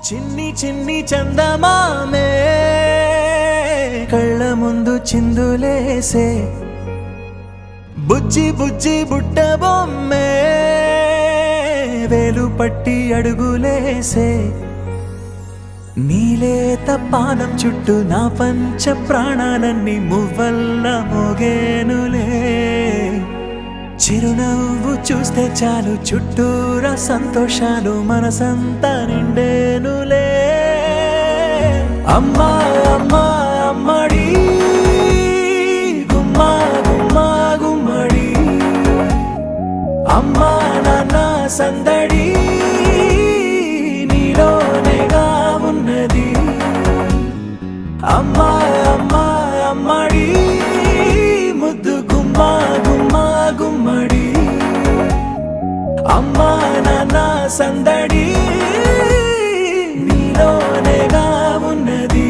చిన్ని చిన్ని చందమామే కళ్ళ ముందు చిందులేసే బుజ్జి బుజ్జి బుట్ట బొమ్మే వేలు పట్టి అడుగులేసే నీలేత పానం చుట్టూ నా పంచ ప్రాణాలన్నీ మువ్వల్ల మోగేనులే చిరునవ్వు చూస్తే చాలు చుట్టూరా సంతోషాలు మనసంతా నిండేనులే అమ్మా అమ్మా అమ్మడి గుమ్మా గుమ్మా గుమ్మడి అమ్మా నాన్న సందడి నీలోనేగా ఉన్నది అమ్మా అమ్మా అమ్మడి ముద్దు గుమ్మా గుమ్మా గుమ్మడి అమ్మా నాన్న సందడి నీలోనేగా ఉన్నది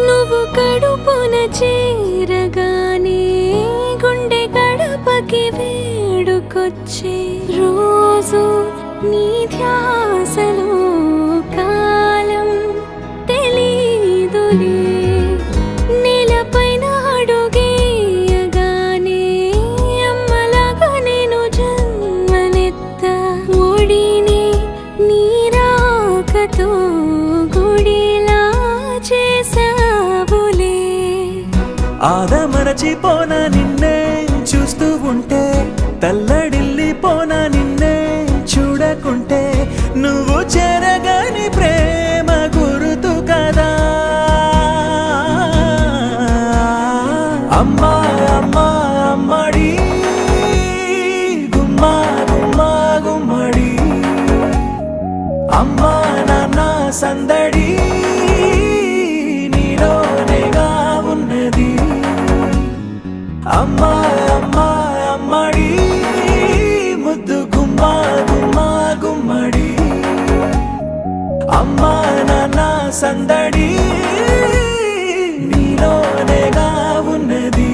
నువ్వు కడుపున చేరగానే గుండె గడపకి వేడుకొచ్చే రోజు నీ ధ్యాసలో కాలం తెలీదులే నేలపైన అడుగేయగానే అమ్మలాగా నేను జన్మనెత్త ఒడిని నీ రాకతో గుడిలా చేసావులే ఆదమరచిపోన నిన్నే చూస్తూ ఉంటే తల్లడిల్లిపోన నిన్నే చూడకుంటే నువ్వు చెరగని ప్రేమ గురుతు కదా అమ్మా అమ్మా అమ్మడి గుమ్మా గుమ్మా గుమ్మడి అమ్మా నాన్న సందడి నీలోనేగా ఉన్నది అమ్మా అమ్మా అమ్మడి ముద్దు గుమ్మా గుమ్మా గుమ్మడి అమ్మా నాన్న సందడి నీలోనేగా ఉన్నది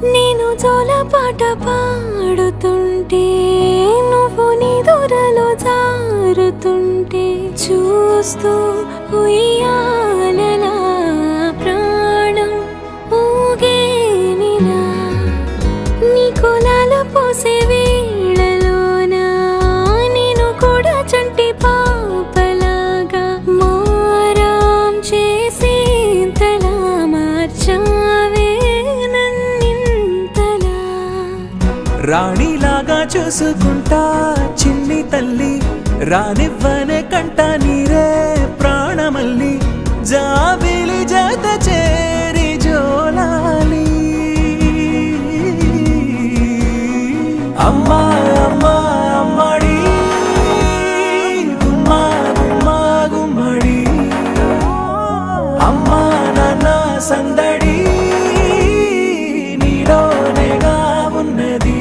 నేను జోలపాట పాడుతుంటే నువ్వు నీ దూరలో జారుతుంటే చూస్తూ ఉయ్యాలలా ప్రాణం ఊగేనిలా నీ కులాల పోసే వేళలోన నేను కూడా చంటి పాపలాగా మారాం చేసేంతలా మార్చావే రాణిలాగా చూసుకుంటా చిన్ని తల్లి రానివ్వనే కంట నీరే ప్రాణమల్లి జాబిలి జత చేరి జోలాలి అమ్మా అమ్మా అమ్మడి గుమ్మా గుమ్మా గుమ్మడి అమ్మా నాన్న సందడి నీలోనేగా ఉన్నది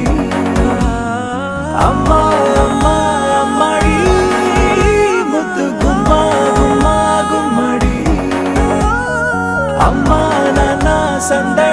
అమ్మా అమ్మా అమ్మడి ముద్దు గుమ్మా గుమ్మా గుమ్మడి అమ్మా నాన్న సందడి